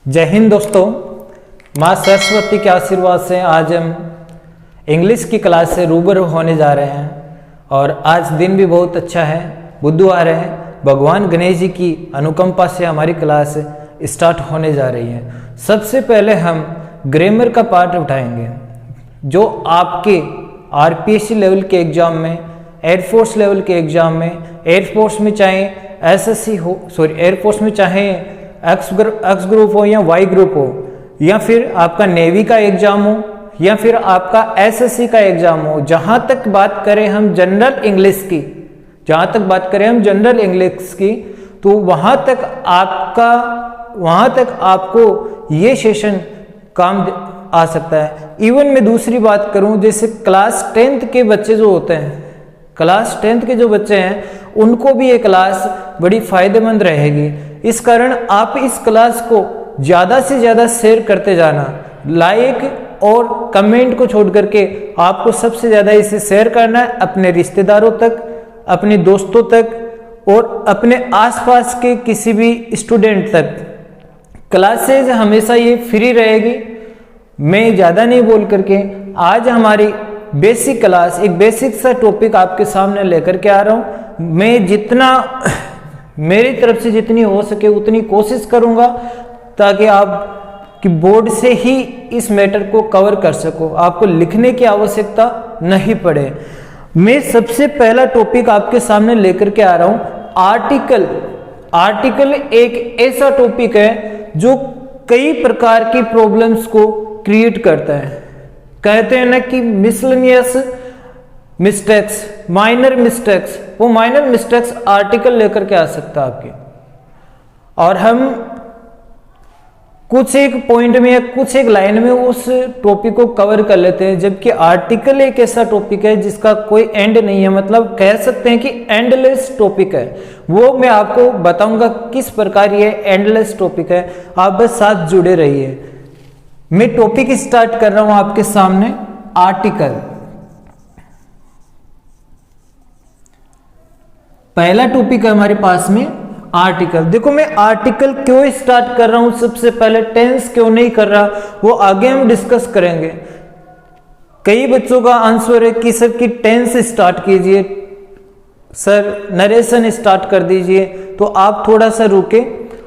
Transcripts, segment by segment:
जय हिंद दोस्तों। माँ सरस्वती के आशीर्वाद से आज हम इंग्लिश की क्लास से रूबरू होने जा रहे हैं और आज दिन भी बहुत अच्छा है, बुधवार है। भगवान गणेश जी की अनुकंपा से हमारी क्लास स्टार्ट होने जा रही है। सबसे पहले हम ग्रामर का पार्ट उठाएंगे जो आपके आरपीएससी लेवल के एग्जाम में, एयरफोर्स लेवल के एग्जाम में, एयरफोर्स में चाहे एसएससी हो, एयरफोर्स में चाहे एक्स ग्रुप हो या वाई ग्रुप हो, या फिर आपका नेवी का एग्जाम हो, या फिर आपका एसएससी का एग्जाम हो। जहां तक बात करें हम जनरल इंग्लिश की, तो वहां तक आपको ये सेशन काम आ सकता है। इवन मैं दूसरी बात करूं, जैसे क्लास 10th के बच्चे जो होते हैं, क्लास 10th के जो बच्चे हैं, उनको भी ये क्लास बड़ी फायदेमंद रहेगी। इस कारण आप इस क्लास को ज़्यादा से ज़्यादा शेयर करते जाना। लाइक और कमेंट को छोड़ करके आपको सबसे ज़्यादा इसे शेयर करना है अपने रिश्तेदारों तक, अपने दोस्तों तक और अपने आसपास के किसी भी स्टूडेंट तक। क्लासेज हमेशा ये फ्री रहेगी। मैं ज़्यादा नहीं बोल करके आज हमारी बेसिक क्लास, एक बेसिक सा टॉपिक आपके सामने लेकर के आ रहा हूँ। मैं जितना मेरी तरफ से जितनी हो सके उतनी कोशिश करूँगा ताकि आप कि बोर्ड से ही इस मैटर को कवर कर सको, आपको लिखने की आवश्यकता नहीं पड़े। मैं सबसे पहला टॉपिक आपके सामने लेकर के आ रहा हूँ आर्टिकल। आर्टिकल एक ऐसा टॉपिक है जो कई प्रकार की प्रॉब्लम्स को क्रिएट करता है। कहते हैं ना कि मिसलेनियस मिस्टेक्स, माइनर मिस्टेक्स, वो माइनर मिस्टेक्स आर्टिकल लेकर के आ सकता है आपके। और हम कुछ एक पॉइंट में या कुछ एक लाइन में उस टॉपिक को कवर कर लेते हैं, जबकि आर्टिकल एक ऐसा टॉपिक है जिसका कोई एंड नहीं है, मतलब कह सकते हैं कि एंडलेस टॉपिक है। वो मैं आपको बताऊंगा किस प्रकार ये एंडलेस टॉपिक है। आप बस साथ जुड़े रहिए। मैं टॉपिक स्टार्ट कर रहा हूं आपके सामने, आर्टिकल। पहला टॉपिक है हमारे पास में आर्टिकल। देखो मैं आर्टिकल क्यों स्टार्ट कर रहा हूं, सबसे पहले टेंस क्यों नहीं कर रहा, वो आगे हम डिस्कस करेंगे। कई बच्चों का आंसर है कि सर की टेंस स्टार्ट कीजिए, सर नरेशन स्टार्ट कर दीजिए। तो आप थोड़ा सा रुके,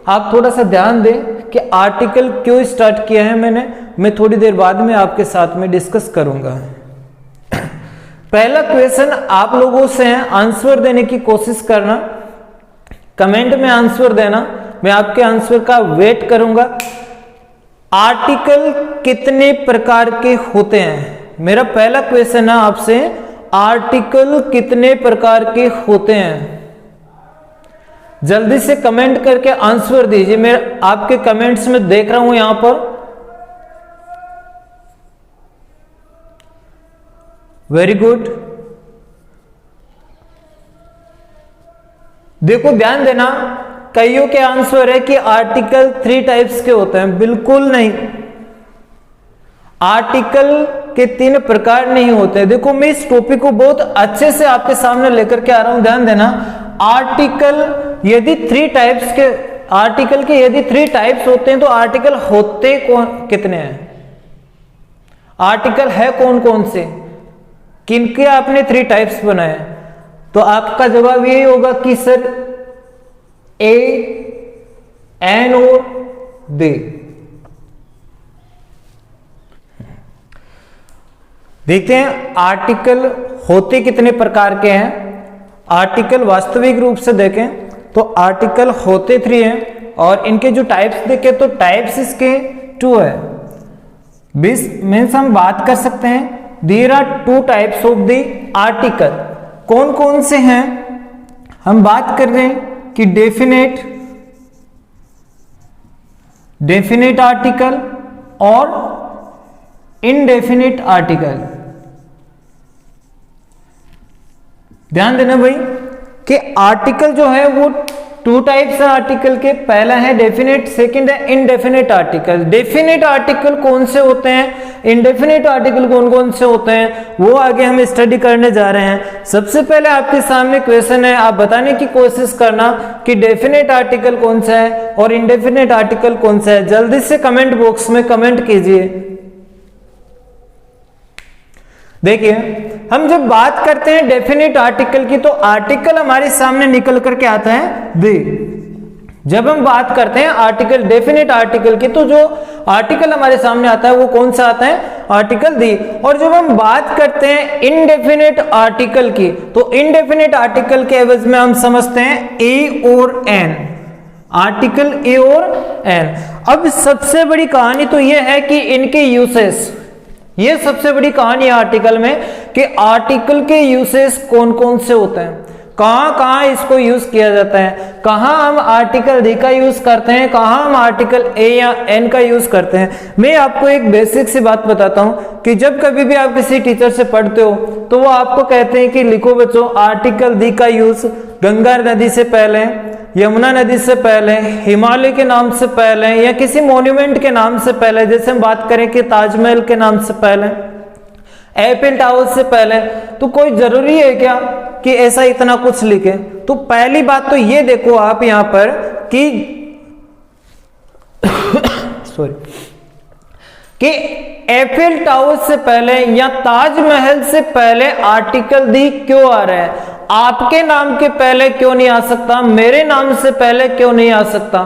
आप थोड़ा सा ध्यान दें कि आर्टिकल क्यों स्टार्ट किया है मैं थोड़ी देर बाद में आपके साथ में डिस्कस करूंगा। पहला क्वेश्चन आप लोगों से है, आंसर देने की कोशिश करना, कमेंट में आंसर देना, मैं आपके आंसर का वेट करूंगा। आर्टिकल कितने प्रकार के होते हैं? मेरा पहला क्वेश्चन है आपसे, आर्टिकल कितने प्रकार के होते हैं? जल्दी से कमेंट करके आंसर दीजिए। मैं आपके कमेंट्स में देख रहा हूं यहां पर। Very good. देखो ध्यान देना, कईयों के आंसर है कि आर्टिकल 3 टाइप्स के होते हैं। बिल्कुल नहीं, आर्टिकल के 3 प्रकार नहीं होते हैं। देखो मैं इस टॉपिक को बहुत अच्छे से आपके सामने लेकर के आ रहा हूं, ध्यान देना। आर्टिकल यदि 3 टाइप्स के, आर्टिकल के यदि 3 टाइप्स होते हैं तो आर्टिकल होते कितने हैं? आर्टिकल है कौन कौन से, किनके आपने 3 टाइप्स बनाए? तो आपका जवाब यही होगा कि सर ए, एन और दे। देखते हैं आर्टिकल होते कितने प्रकार के हैं। आर्टिकल वास्तविक रूप से देखें तो आर्टिकल होते 3 हैं और इनके जो टाइप्स देखें तो टाइप्स इसके 2 है। मीन्स हम बात कर सकते हैं there are 2 types of the article. कौन कौन से हैं? हम बात कर रहे हैं कि डेफिनेट आर्टिकल और इनडेफिनेट आर्टिकल। ध्यान देना भाई कि आर्टिकल जो है वो 2 टाइप्स है आर्टिकल के। पहला है डेफिनेट, सेकंड है इनडेफिनेट आर्टिकल। डेफिनेट आर्टिकल कौन से होते हैं? इंडेफिनिट आर्टिकल कौन कौन से होते हैं वो आगे हम स्टडी करने जा रहे हैं। सबसे पहले आपके सामने क्वेश्चन है, आप बताने की कोशिश करना कि डेफिनेट आर्टिकल कौन सा है और इंडेफिनेट आर्टिकल कौन सा है। जल्दी से कमेंट बॉक्स में कमेंट कीजिए। देखिए, हम जब बात करते हैं डेफिनेट आर्टिकल की तो आर्टिकल हमारे सामने निकल करके आता है दी। जब हम बात करते हैं आर्टिकल डेफिनेट आर्टिकल की तो जो आर्टिकल हमारे सामने आता है वो कौन सा आता है, आर्टिकल दी। और जब हम बात करते हैं इनडेफिनेट आर्टिकल की तो इनडेफिनेट आर्टिकल के एवज में हम समझते हैं ए और एन, आर्टिकल ए और एन। अब सबसे बड़ी कहानी तो यह है कि इनके यूसेस, ये सबसे बड़ी कहानी है आर्टिकल में कि आर्टिकल के यूसेस कौन कौन से होते हैं, कहां कहां इसको यूज किया जाता है, कहां हम आर्टिकल दी का यूज करते हैं, कहां हम आर्टिकल ए या एन का यूज करते हैं। मैं आपको एक बेसिक सी बात बताता हूं कि जब कभी भी आप किसी टीचर से पढ़ते हो तो वो आपको कहते हैं कि लिखो बच्चों आर्टिकल दी का यूज गंगा नदी से पहले, यमुना नदी से पहले, हिमालय के नाम से पहले या किसी मॉन्यूमेंट के नाम से पहले, जैसे हम बात करें कि ताजमहल के नाम से पहले, एफिल टावर से पहले, तो कोई जरूरी है क्या कि ऐसा इतना कुछ लिखे। तो पहली बात तो ये देखो आप यहां पर कि सॉरी कि एफिल टावर से पहले या ताजमहल से पहले आर्टिकल दी क्यों आ रहा है, आपके नाम के पहले क्यों नहीं आ सकता, मेरे नाम से पहले क्यों नहीं आ सकता।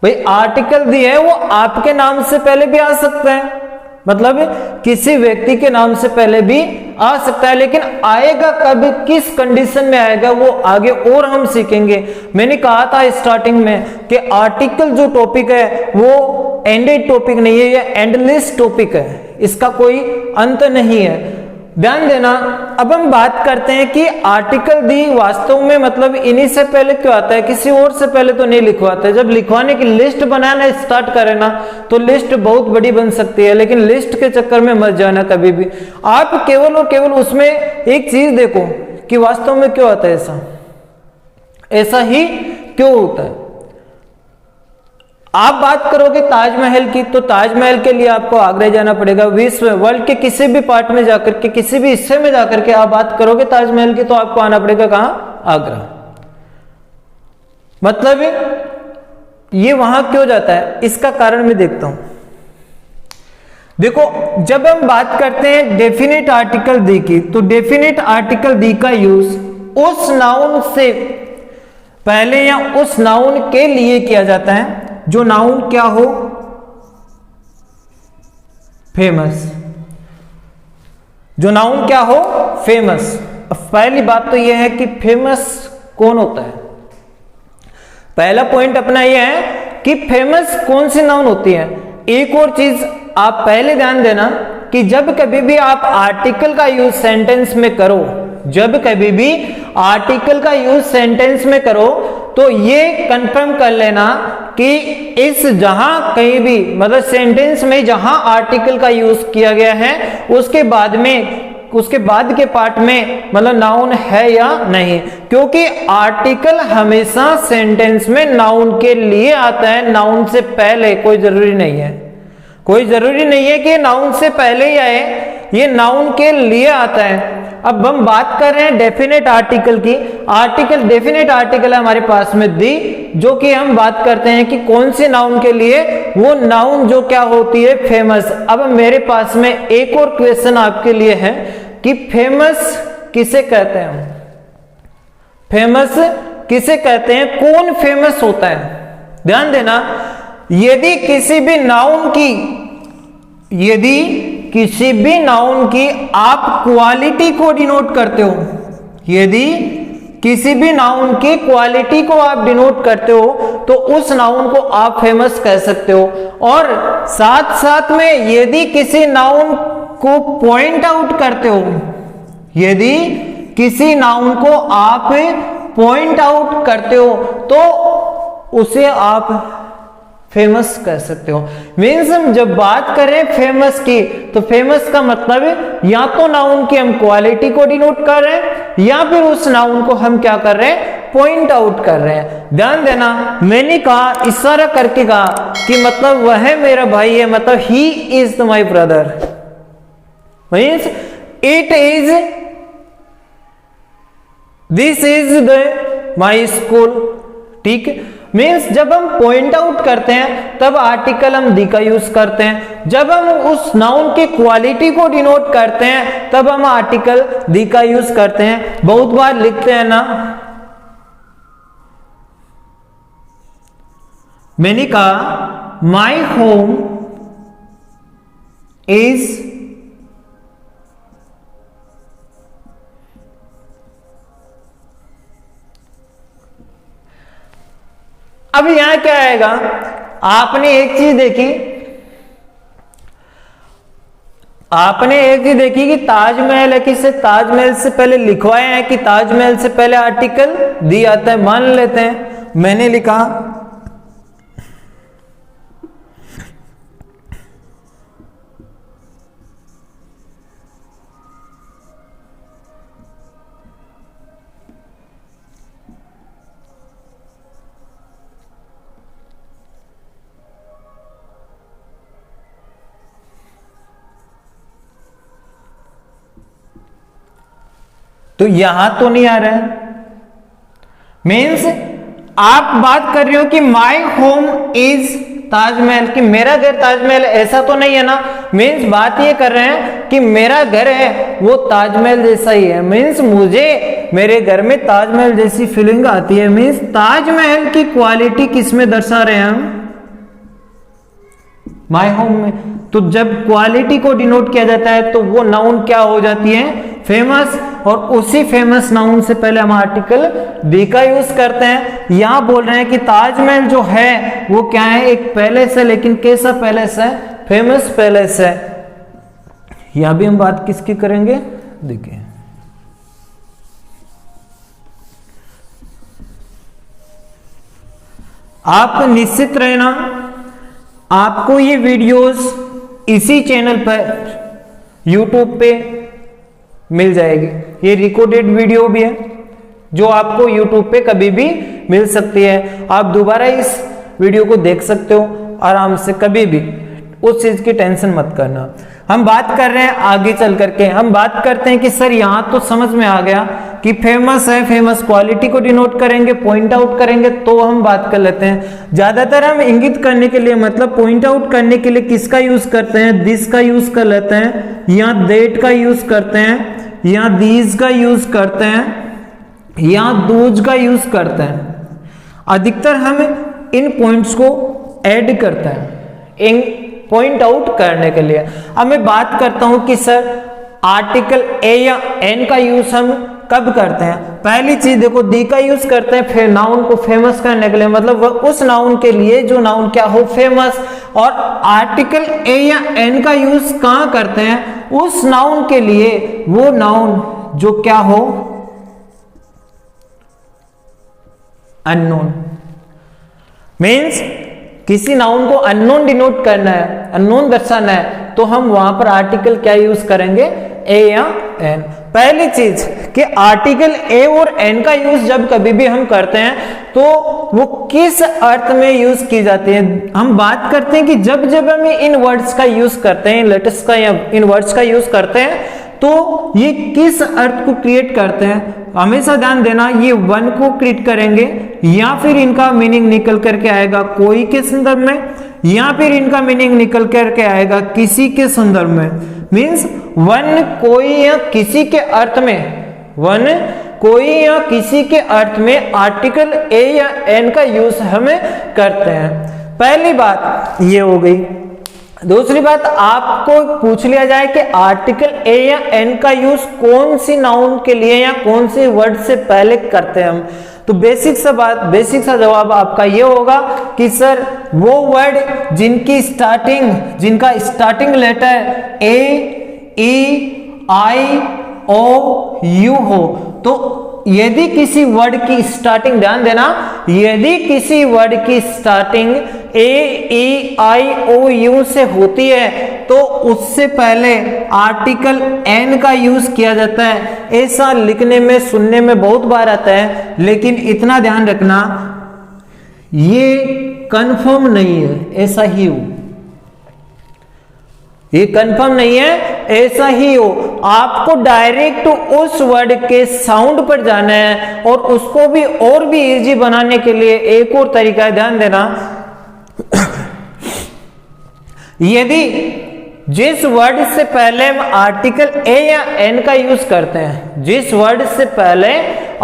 भाई आर्टिकल दी है वो आपके नाम से पहले भी आ सकता है, मतलब किसी व्यक्ति के नाम से पहले भी आ सकता है, लेकिन आएगा कब, किस कंडीशन में आएगा वो आगे और हम सीखेंगे। मैंने कहा था स्टार्टिंग में कि आर्टिकल जो टॉपिक है वो एंडेड टॉपिक नहीं है, ये एंडलेस टॉपिक है, इसका कोई अंत नहीं है, ध्यान देना। अब हम बात करते हैं कि आर्टिकल दी वास्तव में मतलब इन्हीं से पहले क्यों आता है, किसी और से पहले तो नहीं लिखवाते। जब लिखवाने की लिस्ट बनाना स्टार्ट करें ना तो लिस्ट बहुत बड़ी बन सकती है, लेकिन लिस्ट के चक्कर में मत जाना कभी भी। आप केवल और केवल उसमें एक चीज देखो कि वास्तव में क्यों आता है, ऐसा ही क्यों होता है। आप बात करोगे ताजमहल की तो ताजमहल के लिए आपको आगरा जाना पड़ेगा। विश्व वर्ल्ड के किसी भी पार्ट में जाकर के, किसी भी हिस्से में जाकर के आप बात करोगे ताजमहल की तो आपको आना पड़ेगा कहां, आगरा। मतलब ये वहां क्यों जाता है, इसका कारण मैं देखता हूं। देखो, जब हम बात करते हैं डेफिनेट आर्टिकल दी की तो डेफिनेट आर्टिकल दी का यूज उस नाउन से पहले या उस नाउन के लिए किया जाता है जो नाउन क्या हो, फेमस, जो नाउन क्या हो, फेमस। अब पहली बात तो यह है कि फेमस कौन होता है। पहला पॉइंट अपना यह है कि फेमस कौन सी नाउन होती है। एक और चीज आप पहले ध्यान देना कि जब कभी भी आप आर्टिकल का यूज सेंटेंस में करो, जब कभी भी आर्टिकल का यूज सेंटेंस में करो तो ये कंफर्म कर लेना कि इस जहां कहीं भी मतलब सेंटेंस में जहां आर्टिकल का यूज किया गया है उसके बाद में, उसके बाद के पार्ट में मतलब नाउन है या नहीं, क्योंकि आर्टिकल हमेशा सेंटेंस में नाउन के लिए आता है, नाउन से पहले कोई जरूरी नहीं है। कोई जरूरी नहीं है कि नाउन से पहले ही आए, ये नाउन के लिए आता है। अब हम बात कर रहे हैं डेफिनेट आर्टिकल की। आर्टिकल डेफिनेट आर्टिकल है हमारे पास में दी, जो कि हम बात करते हैं कि कौन से नाउन के लिए, वो नाउन जो क्या होती है, फेमस। अब मेरे पास में एक और क्वेश्चन आपके लिए है कि फेमस किसे कहते हैं, फेमस किसे कहते हैं, कौन फेमस होता है। ध्यान देना, यदि किसी भी नाउन की, यदि किसी भी नाउन की आप क्वालिटी को डिनोट करते हो, यदि किसी भी नाउन की क्वालिटी को आप डिनोट करते हो तो उस नाउन को आप फेमस कह सकते हो। और साथ साथ में यदि किसी नाउन को पॉइंट आउट करते हो, यदि किसी नाउन को आप पॉइंट आउट करते हो तो उसे आप फेमस कह सकते हो। मीन्स हम जब बात करें फेमस की तो फेमस का मतलब या तो नाउन की हम क्वालिटी को डिनोट कर रहे हैं या फिर उस नाउन को हम क्या कर रहे हैं, पॉइंट आउट कर रहे हैं। ध्यान देना, मैंने कहा, इशारा करके कहा कि मतलब वह मेरा भाई है, मतलब he is my brother, means it is, this is the my school. ठीक, मीन्स जब हम पॉइंट आउट करते हैं तब आर्टिकल हम दी का यूज करते हैं, जब हम उस नाउन की क्वालिटी को डिनोट करते हैं तब हम आर्टिकल दी का यूज करते हैं। बहुत बार लिखते हैं ना, मैंने कहा माई होम इज, अब यहां क्या आएगा, आपने एक चीज देखी, आपने एक चीज देखी कि ताजमहल है, किससे, ताजमहल से पहले लिखवाए हैं कि ताजमहल से पहले आर्टिकल दी आता है। मान लेते हैं मैंने लिखा तो यहां तो नहीं आ रहा है, मीन्स आप बात कर रहे हो कि माई होम इज ताजमहल, कि मेरा घर ताजमहल, ऐसा तो नहीं है ना। मीन्स बात ये कर रहे हैं कि मेरा घर है वो ताजमहल जैसा ही है, मीन्स मुझे मेरे घर में ताजमहल जैसी फीलिंग आती है। मीन्स ताजमहल की क्वालिटी किस में दर्शा रहे हैं हम, माई होम में। तो जब क्वालिटी को डिनोट किया जाता है तो वो नाउन क्या हो जाती है, फेमस, और उसी फेमस नाउन से पहले हम आर्टिकल दी का यूज करते हैं। यहां बोल रहे हैं कि ताजमहल जो है वो क्या है, एक पैलेस है, लेकिन कैसा पैलेस है, फेमस पैलेस है। यहां भी हम बात किसकी करेंगे, देखिए आप निश्चित रहना, आपको ये वीडियोस इसी चैनल पर YouTube पे मिल जाएगी। ये रिकॉर्डेड वीडियो भी है जो आपको YouTube पे कभी भी मिल सकती है। आप दोबारा इस वीडियो को देख सकते हो आराम से, कभी भी उस चीज की टेंशन मत करना। हम बात कर रहे हैं आगे चल करके, हम बात करते हैं कि सर यहां तो समझ में आ गया कि फेमस है, फेमस क्वालिटी को डिनोट करेंगे, पॉइंट आउट करेंगे, तो हम बात कर लेते हैं। ज्यादातर हम इंगित करने के लिए, मतलब पॉइंट आउट करने के लिए किसका यूज करते हैं, दिस का यूज कर लेते हैं, या दैट का यूज करते हैं, या दीज का यूज करते हैं, या दूज का यूज करते हैं। अधिकतर हम इन पॉइंट्स को ऐड करते हैं इन पॉइंट आउट करने के लिए। अब मैं बात करता हूं कि सर आर्टिकल ए या एन का यूज हम कब करते हैं। पहली चीज देखो, दी का यूज करते हैं फिर नाउन को फेमस करने के लिए, मतलब उस नाउन के लिए जो नाउन क्या हो, फेमस। और आर्टिकल ए या एन का यूज कहां करते हैं, उस नाउन के लिए वो नाउन जो क्या हो, अननोन। मीन्स किसी नाउन को अननोन डिनोट करना है, अननोन दर्शाना है, तो हम वहां पर आर्टिकल क्या यूज करेंगे, ए या एन। पहली चीज कि आर्टिकल ए और एन का यूज जब कभी भी हम करते हैं तो वो किस अर्थ में यूज की जाती है। हम बात करते हैं कि जब जब हम इन वर्ड्स का यूज करते हैं, इन लेटर्स का या इन वर्ड्स का यूज करते हैं, तो ये किस अर्थ को क्रिएट करते हैं। हमेशा ध्यान देना, ये वन को क्रिएट करेंगे या फिर इनका मीनिंग निकल करके आएगा कोई के संदर्भ में, या फिर इनका मीनिंग निकल करके आएगा किसी के संदर्भ में। मीन्स वन कोई या किसी के अर्थ में, वन कोई या किसी के अर्थ में आर्टिकल ए या एन का यूज हमें करते हैं। पहली बात ये हो गई। दूसरी बात, आपको पूछ लिया जाए कि आर्टिकल ए या एन का यूज कौन सी नाउन के लिए या कौन से वर्ड से पहले करते हैं हम, तो बेसिक सा जवाब आपका ये होगा कि सर वो वर्ड जिनका starting letter A, E, I, O, U हो। तो यदि किसी वर्ड की स्टार्टिंग, ध्यान देना, यदि किसी वर्ड की starting A E I O you से होती है तो उससे पहले आर्टिकल एन का यूज किया जाता है। ऐसा लिखने में सुनने में बहुत बार आता है, लेकिन इतना ध्यान रखना ये कंफर्म नहीं है ऐसा ही हो, ये कंफर्म नहीं है ऐसा ही हो। आपको डायरेक्ट उस वर्ड के साउंड पर जाना है और उसको भी और भी इजी बनाने के लिए एक और तरीका है, ध्यान देना। यदि जिस वर्ड से पहले हम आर्टिकल ए या एन का यूज करते हैं, जिस वर्ड से पहले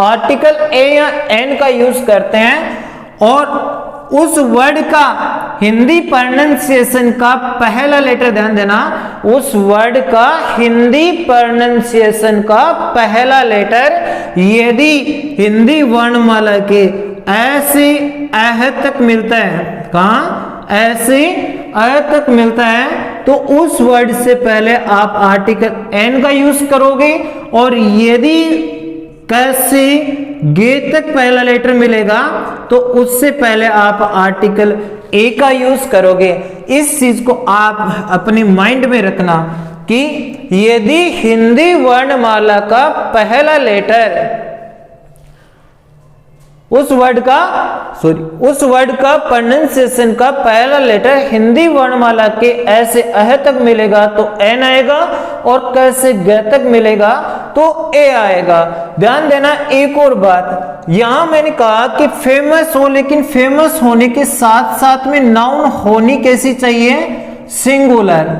आर्टिकल ए या एन का यूज करते हैं और उस वर्ड का हिंदी प्रोनाउंसिएशन का पहला लेटर, ध्यान देना, उस वर्ड का हिंदी प्रोनाउंसिएशन का पहला लेटर यदि हिंदी वर्णमाला के ऐसे अह तक मिलता है, कहां ऐसे अह तक मिलता है, तो उस वर्ड से पहले आप आर्टिकल एन का यूज करोगे। और यदि कैसे गे तक पहला लेटर मिलेगा तो उससे पहले आप आर्टिकल ए का यूज करोगे। इस चीज को आप अपने माइंड में रखना कि यदि हिंदी वर्णमाला का पहला लेटर उस वर्ड का प्रोनाउंसिएशन का पहला लेटर हिंदी वर्णमाला के ऐसे अह तक मिलेगा तो एन आएगा और कैसे ग तक मिलेगा तो ए आएगा। ध्यान देना एक और बात, यहां मैंने कहा कि फेमस हो, लेकिन फेमस होने के साथ साथ में नाउन होनी कैसी चाहिए, सिंगुलर।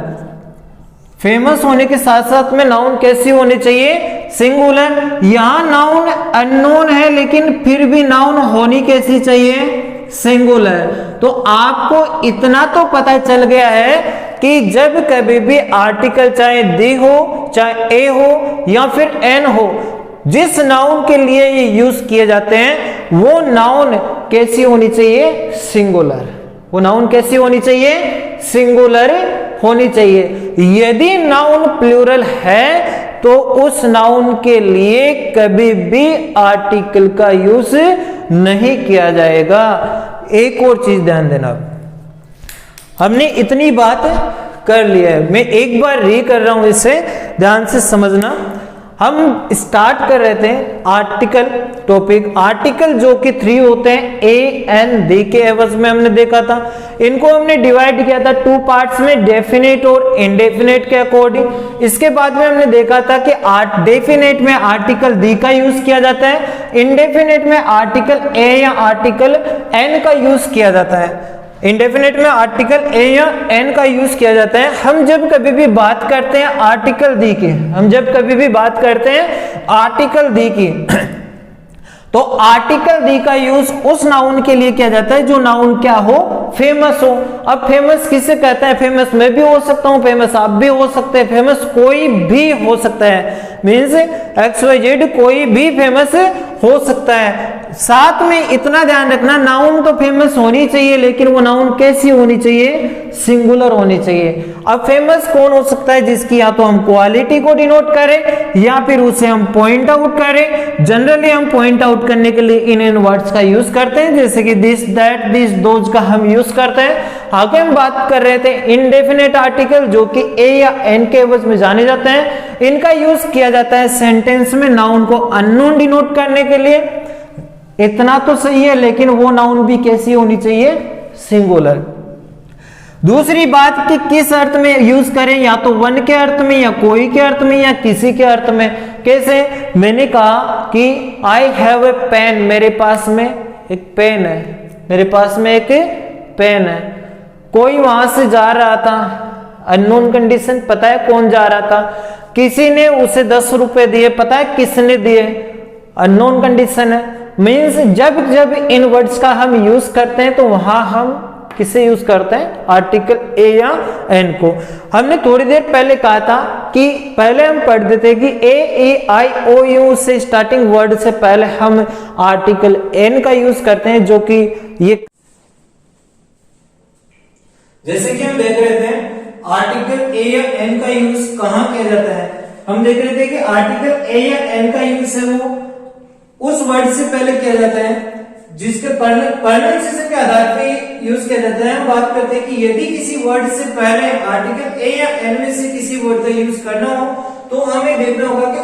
फेमस होने के साथ साथ में नाउन कैसी होनी चाहिए, सिंगुलर। यहां नाउन अननोन है लेकिन फिर भी नाउन होनी कैसी चाहिए, सिंगुलर। तो आपको इतना तो पता चल गया है कि जब कभी भी आर्टिकल चाहे दी हो, चाहे ए हो या फिर एन हो, जिस नाउन के लिए ये यूज किए जाते हैं वो नाउन कैसी होनी चाहिए, सिंगुलर। वो नाउन कैसी होनी चाहिए, सिंगुलर होनी चाहिए। यदि नाउन प्लूरल है तो उस नाउन के लिए कभी भी आर्टिकल का यूज नहीं किया जाएगा। एक और चीज ध्यान देना, हमने इतनी बात कर लिया है, मैं एक बार री कर रहा हूं, इसे ध्यान से समझना। हम स्टार्ट कर रहे थे आर्टिकल टॉपिक। आर्टिकल जो कि 3 होते हैं, ए एन दी के एवज में हमने देखा था। इनको हमने डिवाइड किया था 2 पार्ट्स में, डेफिनेट और इनडेफिनेट के अकॉर्डिंग। इसके बाद में हमने देखा था कि डेफिनेट में आर्टिकल दी का यूज किया जाता है, इनडेफिनेट में आर्टिकल ए या आर्टिकल एन का यूज किया जाता है। इंडेफिनेट में आर्टिकल ए या एन का यूज किया जाता है। हम जब कभी भी बात करते हैं आर्टिकल दी की, हम जब कभी भी बात करते हैं आर्टिकल दी की, तो आर्टिकल दी का यूज उस नाउन के लिए किया जाता है जो नाउन क्या हो, फेमस हो। अब फेमस किसे कहते हैं, फेमस मैं भी हो सकता हूं, फेमस आप भी हो सकते हैं, फेमस कोई भी हो सकता है, मीन्स XYZ कोई भी फेमस हो सकता है। साथ में इतना ध्यान रखना, नाउन तो फेमस होनी चाहिए लेकिन वो नाउन कैसी होनी चाहिए, सिंगुलर होनी चाहिए। अब फेमस कौन हो सकता है, जिसकी या तो हम क्वालिटी को डिनोट करें या फिर उसे हम पॉइंट आउट करें। जनरली हम पॉइंट आउट करने के लिए इन वर्ड्स का यूज करते हैं, जैसे कि दिस, दैट, दिस, दोज का हम यूज करते हैं। आगे हम बात कर रहे थे इनडेफिनेट आर्टिकल जो कि ए या एन के एवज में जाने जाते हैं। इनका यूज किया जाता है सेंटेंस में नाउन को अननोन डिनोट करने के लिए। इतना तो सही है, लेकिन वो नाउन भी कैसी होनी चाहिए, सिंगुलर। दूसरी बात कि किस अर्थ में यूज करें, या तो वन के अर्थ में या कोई के अर्थ में या किसी के अर्थ में। कैसे, मैंने कहा कि आई हैव ए पेन, मेरे पास में एक पेन है, मेरे पास में एक पेन है। कोई वहां से जा रहा था, अननोन कंडीशन, पता है कौन जा रहा था, किसी ने उसे 10 रुपए दिए, पता है किसने दिए, अननोन कंडीशन है। मीन्स जब जब इन वर्ड्स का हम यूज करते हैं तो वहां हम किसे यूज करते हैं, आर्टिकल ए या एन को। हमने थोड़ी देर पहले कहा था कि पहले हम पढ़ते थे कि ए ई आई ओ यू से स्टार्टिंग वर्ड से पहले हम आर्टिकल एन का यूज करते हैं, जो कि ये, जैसे कि हम देख रहे थे आर्टिकल ए या एन का यूज कहां किया जाता है। हम देख रहे थे कि आर्टिकल ए या एन का यूज है वो उस वर्ड से पहले किया जाता है जिसके प्रोनाउंसिएशन के आधार पे यूज किया जाता है। हम बात करते हैं कि यदि किसी वर्ड से पहले आर्टिकल ए या एन में से किसी वर्ड का यूज करना हो तो हमें देखना होगा कि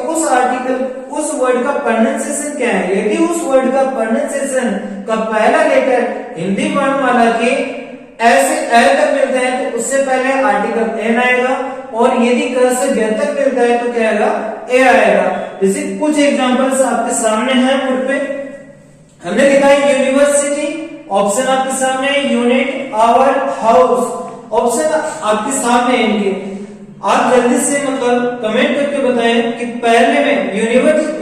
उस वर्ड का प्रोनाउंसिएशन क्या है। यदि उस वर्ड का प्रोनाउंसिएशन का पहला लेटर हिंदी वर्णमाला के ऐसे एल तक मिलता है तो उससे पहले आर्टिकल एन आएगा, और यदि क से ग तक मिलता है तो क्या आएगा, ए आएगा। जैसे कुछ एग्जांपल्स आपके सामने हैं बोर्ड पे। हमने लिखा है यूनिवर्सिटी, ऑप्शन आपके सामने है, यूनिट, आवर, हाउस, ऑप्शन आपके सामने है इनके। आप जल्दी से मतलब कमेंट करके बताएं कि पहले में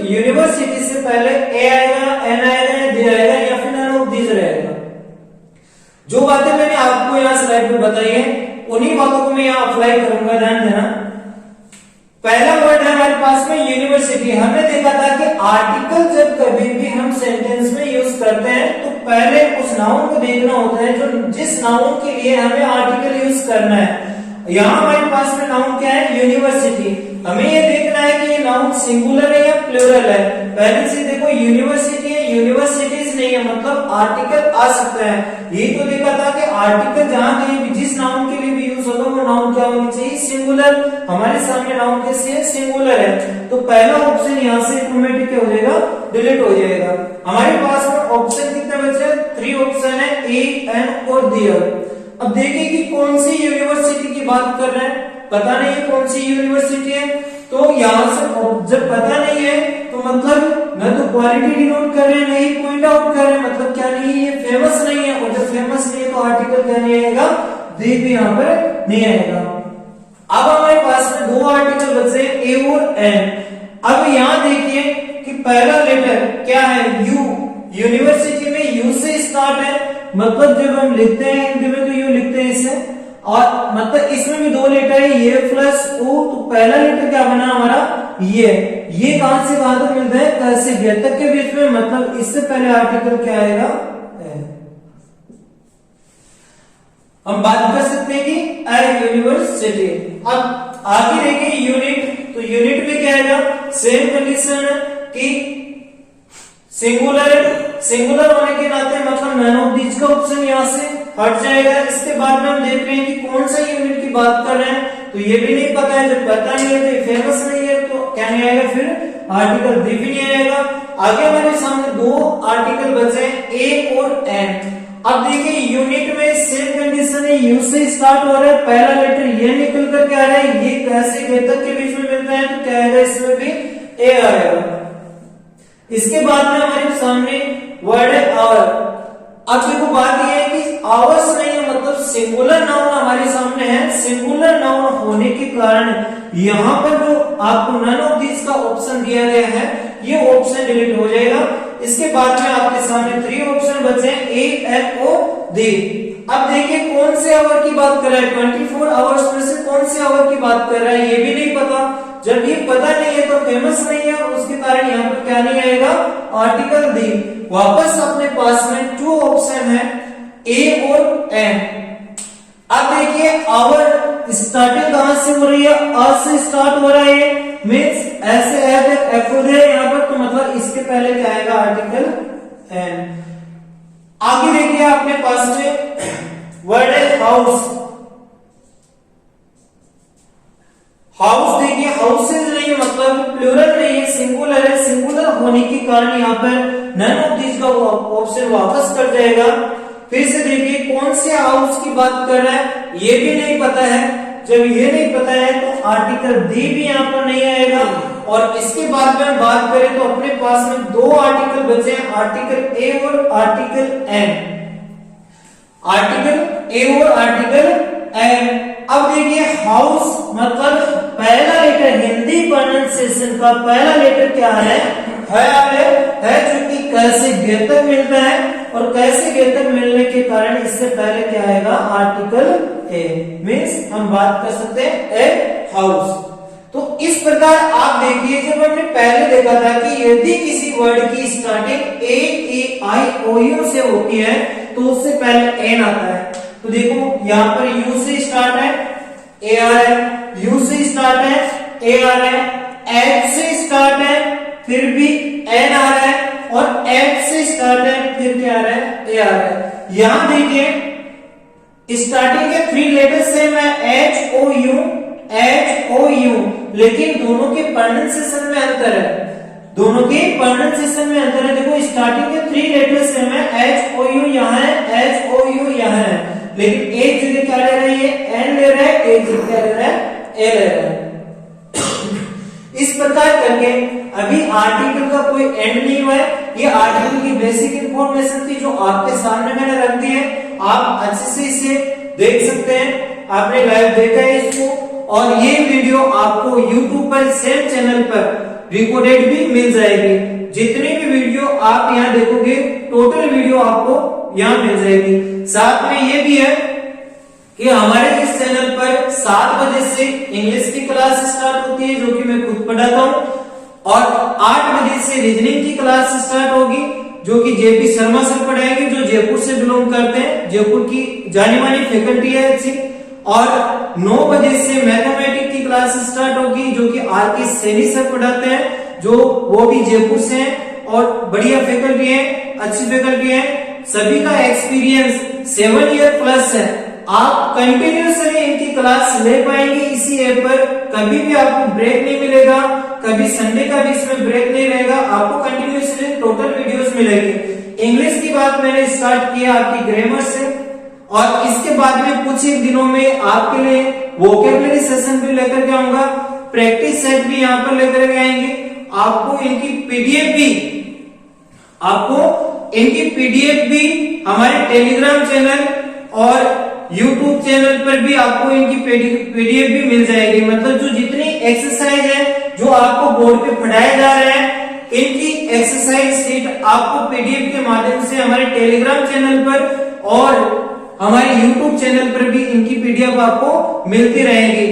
यूनिवर्सिटी से पहले ए आएगा, एन आएगा, डी आएगा या फिर नन ऑफ दीज रहेगा। जो बातें मैंने आपको यहाँ स्लाइड में बताई है उन्हीं बातों को मैं यहाँ अप्लाई करूंगा, ध्यान देना। पहला वर्ड है हमारे पास में यूनिवर्सिटी। हमने देखा था कि आर्टिकल जब कभी भी हम सेंटेंस में यूज करते हैं तो पहले उस नाउन को देखना होता है जो जिस नाउन के लिए हमें आर्टिकल यूज करना है। यहाँ हमारे पास में नाउन क्या है, यूनिवर्सिटी। हमें ये देखना है कि ये नाउन सिंगुलर है या प्लूरल है। पहले से देखो यूनिवर्सिटी है, यूनिवर्सिटीज नहीं है, मतलब आर्टिकल आ सकता है। ये तो देखा था कि आर्टिकल जहां कहीं भी जिस नाउन के लिए भी यूज होगा वो नाउन क्या होनी चाहिए, सिंगुलर। हमारे सामने नाउन कैसे है, सिंगुलर है। तो पहला ऑप्शन यहाँ से ऑटोमेटिक क्या हो जाएगा, डिलीट हो जाएगा। हमारे पास में ऑप्शन कितने बचे, 3 ऑप्शन है, ए, एन और दियर। अब देखिए कि कौन सी यूनिवर्सिटी की बात कर रहे हैं, पता नहीं है कौन सी यूनिवर्सिटी है। तो यहाँ से जब पता नहीं है तो मतलब न तो क्वालिटी डिनोट कर रहे हैं, नहीं पॉइंट आउट कर रहे हैं, मतलब क्या नहीं है, ये फेमस नहीं है। और जब फेमस नहीं है तो आर्टिकल क्या नहीं आएगा, दे भी यहाँ पर नहीं आएगा। अब हमारे पास में 2 आर्टिकल बचे, ए और एन। अब यहाँ देखिए कि पहला लेटर क्या है, यू। यूनिवर्सिटी में यू से स्टार्ट है, मतलब जब हम लिखते हैं हिंदी में तो यू लिखते हैं इसे, और मतलब इसमें भी 2 लेटर है, ये प्लस ओ। तो पहला लेटर क्या बना हमारा, ये कहां से कहां तक मिलता है, क से ग तक के बीच में, मतलब इससे पहले आर्टिकल क्या आएगा, हम बात कर सकते हैं कि ए यूनिवर्सिटी। अब आगे देखिए यूनिट, तो यूनिट में क्या आएगा, सेम कंडीशन कि सिंगुलर होने के नाते मतलब नन ऑफ दीज का ऑप्शन यहाँ से हट जाएगा। इसके बाद में हम देख रहे हैं कि कौन सा यूनिट की बात कर रहे हैं, तो ये भी नहीं पता है। जब पता नहीं है तो ये फेमस नहीं है तो क्या नहीं आएगा, फिर आर्टिकल दी भी नहीं आएगा। आगे हमारे सामने 2 आर्टिकल बचे हैं, ए और एन। अब देखिए यूनिट में सेम कंडीशन है, यू से स्टार्ट हो रहा है, पहला लेटर ये निकल कर क्या आ रहा है, ये कैसे गे तक के बीच में मिलता है तो क्या आएगा, इसमें भी ए आएगा। इसके बाद में हमारे सामने वर्ड है आवर। अब देखो बात यह है कि आवर्स नहीं है, मतलब सिंगुलर नाउन हमारे सामने है। सिंगुलर नाउन होने के कारण यहाँ पर जो आपको नन ऑफ दिस का ऑप्शन दिया गया है ये ऑप्शन डिलीट हो जाएगा। इसके बाद में आपके सामने 3 ऑप्शन बचे हैं, ए, एन और डी। अब देखिए कौन से आवर की बात कर रहा है, 24 आवर्स में से कौन से आवर की बात कर रहा है ये भी नहीं पता। जब ये पता नहीं है तो फेमस नहीं है, और उसके कारण यहाँ पर क्या नहीं आएगा, आर्टिकल दी। वापस अपने पास में 2 ऑप्शन है, ए और एन। अब देखिए आवर स्टार्टिंग कहां से हो रही है, आ से स्टार्ट हो रहा है, मींस ऐसे एफ है यहाँ पर, तो मतलब इसके पहले क्या आएगा, आर्टिकल एन। आगे देखिए अपने पास में वर्ड है हाउस। हाउस देखिए हाउसेज नहीं है, मतलब प्लूरल नहीं है, सिंगुलर है। सिंगुलर होने के कारण यहाँ पर नन ऑफ दिस का ऑप्शन वापस कर जाएगा। फिर से देखिए कौन से हाउस की बात कर रहा है ये भी नहीं पता है। जब ये नहीं पता है तो आर्टिकल डी भी यहाँ पर नहीं आएगा। और इसके बाद में हम बात करें तो अपने पास में 2 आर्टिकल बचे हैं, आर्टिकल ए और आर्टिकल एन। आर्टिकल ए और आर्टिकल एन। अब देखिए हाउस मतलब पहला लेटर हिंदी प्रोनाउंसिएशन का पहला लेटर क्या है जो कि कैसे गे तक मिलता है, और कैसे गे तक मिलने के कारण इससे पहले क्या आएगा, आर्टिकल ए। मींस हम बात कर सकते हैं ए हाउस। तो इस प्रकार आप देखिए जब हमने पहले देखा था कि यदि किसी वर्ड की starting A I O you से होती है तो उससे पहले एन आता है। तो देखो यहाँ पर यू से स्टार्ट है, ए आ रहा है, यू से स्टार्ट है, ए आ रहा है, एन से स्टार्ट है, फिर भी एन आ रहा है, और एच से स्टार्ट है, फिर क्या आ रहा है, ए आ रहा है। यहां देखिए स्टार्टिंग के 3 लेटर्स सेम है, H O U, H O U, लेकिन दोनों के प्रोनाउंसिएशन में अंतर है, दोनों के प्रोनाउंसिएशन में अंतर है। देखो स्टार्टिंग के 3 लेटर्स सेम है, एच ओ यू यहाँ है, एच ओ यू यहाँ है, लेकिन एक जगह क्या ले रहा है, ये एन ले रहा है, एक जगह क्या ले रहा है, ए ले रहा है। इस प्रकार करके अभी आर्टिकल का कोई एंड नहीं हुआ है, ये आर्टिकल की बेसिक इंफॉर्मेशन थी जो आपके सामने मैंने रख दी है, आप अच्छे से इसे देख सकते हैं, आपने लाइव देखा है इसको, और ये वीडियो आपको YouTube पर सेम चैनल पर रिकॉर्डेड भी मिल जाएगी। जितनी भी वीडियो आप यहाँ देखोगे टोटल वीडियो आपको यहाँ मिल जाएगी। साथ में ये भी है कि हमारे इस चैनल पर 7 बजे से इंग्लिश की क्लास स्टार्ट होती है जो कि मैं खुद पढ़ाता हूँ, और 8 बजे से रीजनिंग की क्लास स्टार्ट होगी जो कि जेपी शर्मा सर पढ़ाएंगे, जो जयपुर से बिलोंग करते हैं, जयपुर की जानी मानी फैकल्टी है अच्छी। और 9 बजे से मैथमेटिक्स की क्लास स्टार्ट होगी जो कि आर के सैनी सर पढ़ाते हैं, जो वो भी जयपुर से हैं और बढ़िया फैकल्टी है, अच्छी फैकल्टी है। सभी का एक्सपीरियंस 7 ईयर प्लस है, आप कंटिन्यूसली इनकी क्लास ले पाएंगे इसी ऐप पर, कभी भी आपको ब्रेक नहीं मिलेगा, कभी संडे का भी इसमें ब्रेक नहीं रहेगा, आपको कंटिन्यूसली टोटल वीडियोस मिलेगी। इंग्लिश की बात मैंने स्टार्ट किया आपकी ग्रामर से, और इसके बाद में कुछ ही दिनों में आपके लिए वोकेबुलरी सेशन भी लेकर के आऊंगा, प्रैक्टिस सेट भी यहाँ पर लेकर के आएंगे, आपको इनकी पीडीएफ भी हमारे टेलीग्राम चैनल और YouTube चैनल पर भी आपको इनकी पीडीएफ भी मिल जाएगी। मतलब जो जितनी एक्सरसाइज है जो आपको बोर्ड पे पढ़ाया जा रहा है, इनकी एक्सरसाइज शीट आपको पीडीएफ के माध्यम से हमारे टेलीग्राम चैनल पर और हमारे YouTube चैनल पर भी इनकी पीडीएफ आपको मिलती रहेगी।